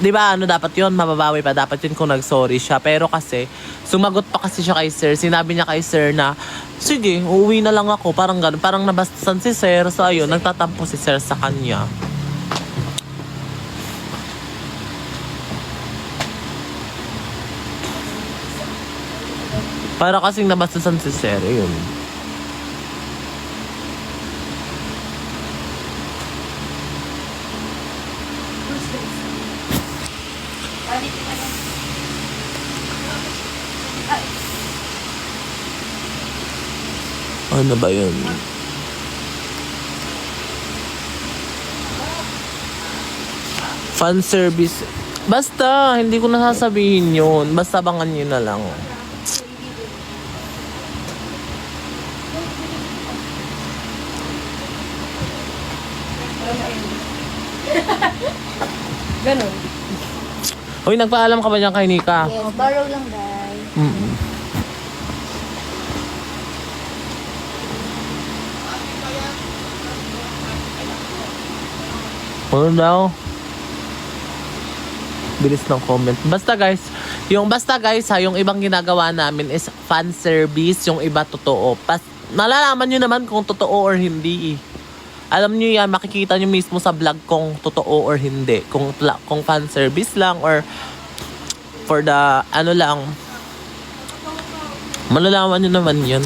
Di ba ano dapat yun? Mababawi pa dapat yun kung nag-sorry siya. Pero kasi, sumagot pa kasi siya kay sir. Sinabi niya kay sir na, sige, uuwi na lang ako. Parang ganun. Parang nabastasan si sir. So ayun, nagtatampo si sir sa kanya. Para kasing nabastasan si sir. Ayun. Ano ba yun? Fan service. Basta, hindi ko nasasabihin yun. Basta abangan nyo na lang. Ganun. Uy, nagpaalam ka ba niyan kay Nika? Yes, borrow lang, guys. Ano daw? Bilis ng comment. Basta guys, yung ibang ginagawa namin is fan service, yung iba totoo. Nalalaman nyo naman kung totoo or hindi. Alam nyo yan, makikita nyo mismo sa vlog kung totoo or hindi. Kung fan service lang or for the ano lang. Malalaman nyo naman yun.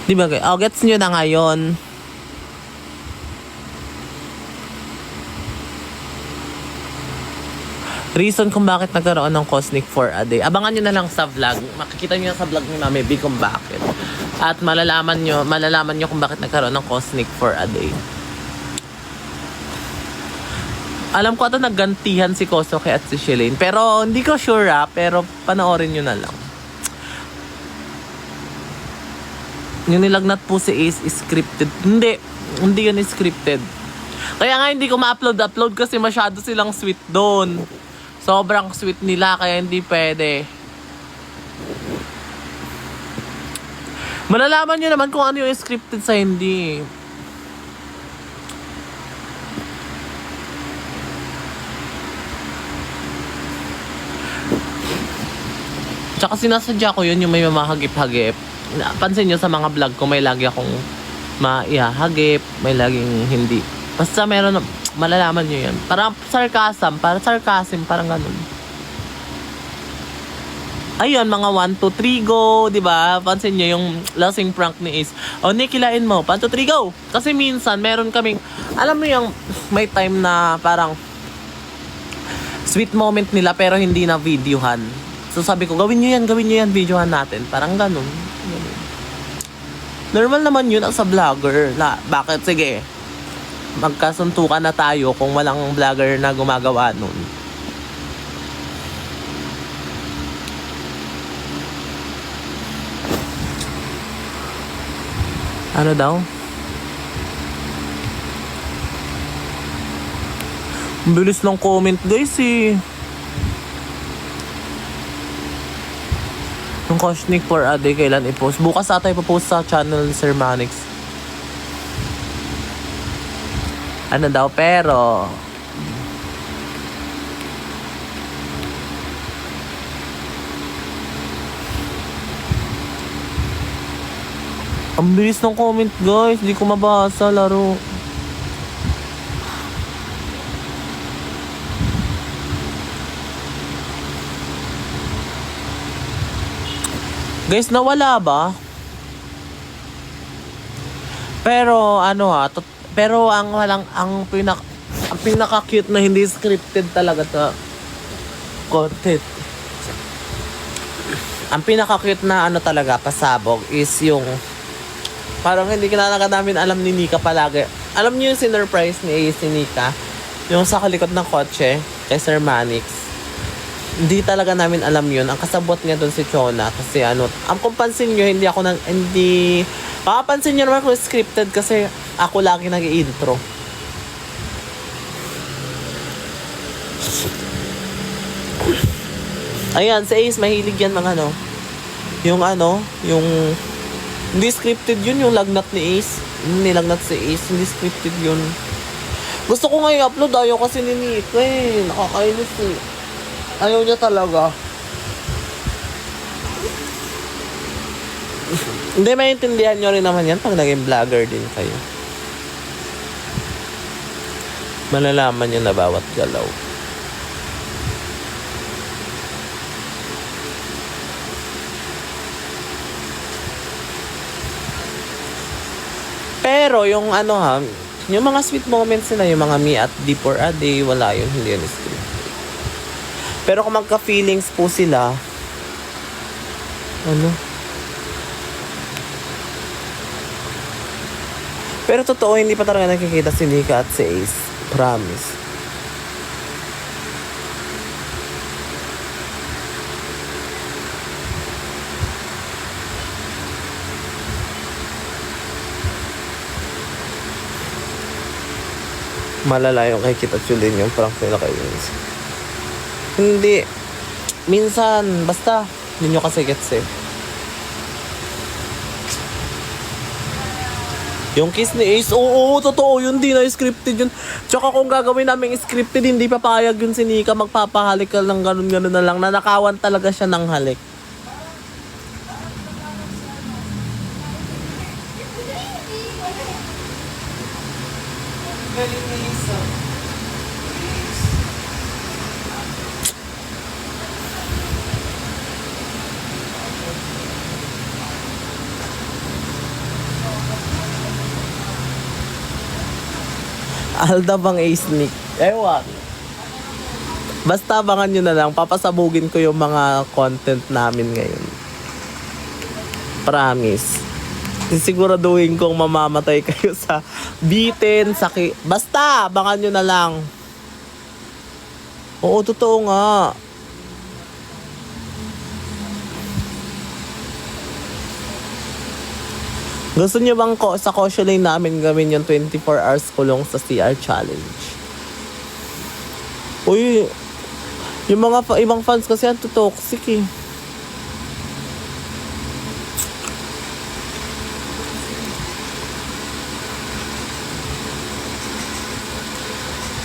Di ba guys? Gets nyo na ngayon. Reason kung bakit nagkaroon ng Cosnic for a day. Abangan nyo na lang sa vlog. Makikita nyo sa vlog ni Mami B kung bakit. At malalaman nyo kung bakit nagkaroon ng Cosnic for a day. Alam ko ata naggantihan si Kosoke at si Shelane. Pero hindi ko sure pero panoorin nyo na lang. Yung nilagnat po si Ace is scripted. Hindi yun scripted. Kaya nga hindi ko ma-upload kasi masyado silang sweet doon. Sobrang sweet nila kaya hindi pwede. Malalaman nyo naman kung ano yung scripted sa hindi. Tsaka sinasadya ko yun yung may mamahagip-hagip. Pansin nyo sa mga vlog ko may lagi akong maihahagip, may laging hindi. Basta meron, malalaman nyo yan. Parang sarcasm, parang ganun. Ayun, mga 1, 2, 3, go, di ba? Pansin nyo yung lasing prank ni Ace. Nick, kilain mo. 1, 2, 3, go! Kasi minsan, meron kaming, alam mo yung may time na parang sweet moment nila pero hindi na videohan. So sabi ko, gawin nyo yan, videohan natin. Parang ganun. Normal naman yun sa vlogger. Bakit? Sige. Magkasuntukan na tayo kung walang vlogger na gumagawa nun. Ano daw? Bilis ng comment guys eh. Yung Cosnic for a day kailan i-post? Bukas ata ipopost sa channel ni Sir Manix. Ano daw pero ang bilis ng comment guys, hindi ko mabasa laro. Guys, nawala ba? Pero ano pero ang pinaka-cute na hindi scripted talaga to content. Ang pinaka-cute na talaga pasabog is yung parang hindi kinalaga namin alam ni Nika palagi. Alam niyo yung sinurprise ni Ace ni Nika? Yung sa kalikot ng kotse kay Sir Manix. Hindi talaga namin alam yun. Ang kasabot niya doon si Chona. Kasi ang kumpansin nyo, papansin nyo naman kung scripted kasi ako lagi nag-i-intro. Ayan, si Ace, mahilig yan mga yung hindi scripted yun, yung lagnat ni Ace. Nilagnat si Ace, hindi scripted yun. Gusto ko nga i-upload, ayaw kasi ni Nika eh. Nakakainis eh. Ayaw niya talaga. Hindi, maintindihan nyo rin naman yan pag naging vlogger din kayo. Malalaman nyo na bawat galaw. Pero yung ano ha, yung mga sweet moments nila, yung mga me at D for a day, wala yun, hindi yun script. Pero kung magka-feelings po sila, ano? Pero totoo, hindi pa talaga nakikita si Nika at si Ace. Promise. Malala yung kay Kit at Julin yung prank nila kay Ace. Hindi. Minsan, basta, hindi nyo kasi gets eh. Yung kiss ni Ace, oo, totoo yun, di na scripted yun. Tsaka kung gagawin namin scripted, hindi papayag yun si Nika, magpapahalik ka ng ganun-ganun na lang. Nanakawan talaga siya ng halik. Alda bang Ace Nick? Ewan. Basta abangan nyo na lang. Papasabugin ko yung mga content namin ngayon. Promise. Sisiguraduhin kong mamamatay kayo sa bitin, sakit. Basta abangan nyo na lang. Oo, totoo nga. Gusto niyo bang sa Kosyo Lane namin gawin yung 24 hours kulong sa CR challenge? Uy, yung mga ibang fans kasi ang toxic eh.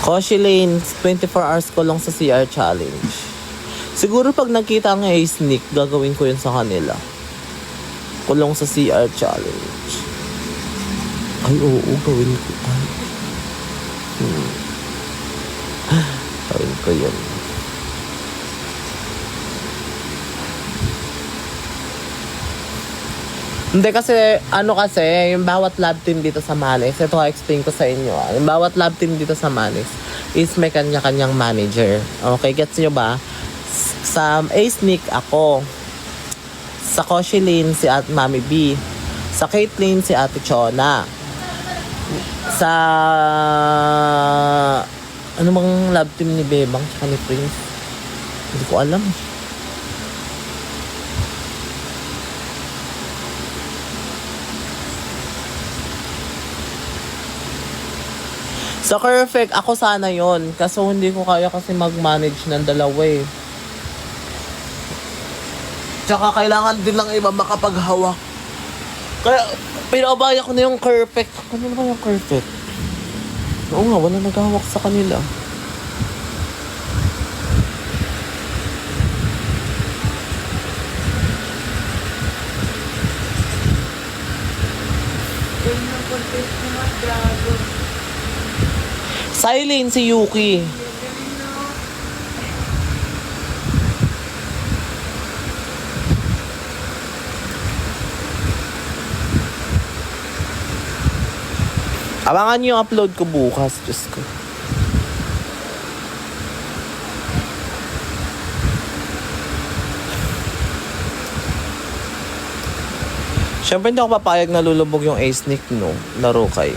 Kosyo Lane, 24 hours kulong sa CR challenge. Siguro pag nakita ang Ace Nick, gagawin ko yun sa kanila. Kulong sa CR challenge. Ay, oo, gawin ko. Gawin ko yun. Hindi kasi, yung bawat lab team dito sa Manis, ito explain ko sa inyo. Yung bawat lab team dito sa Manis is may kanya-kanyang manager. Okay, gets nyo ba? Sa Ace Nick, ako. Sa Kosyo Lane, si Ate Mami B. Sa Caitlyn, si Ate Chona. Sa... Ano bang love team ni Bebang tsaka ni Prince? Hindi ko alam. Sa Perfect, ako sana yon. Kaso hindi ko kaya kasi mag-manage ng dalawa eh. Tsaka kailangan din lang iba makapaghawak. Kaya, pinabaya ko na yung Perfect. Ano ba yung Perfect? Oo nga, wala naghahawak sa kanila. Silent si Yuki. Abangan niyo yung upload ko bukas. Diyos ko. Siyempre hindi ako papayag na lulubog yung Ace Nick, no? Laro kayo.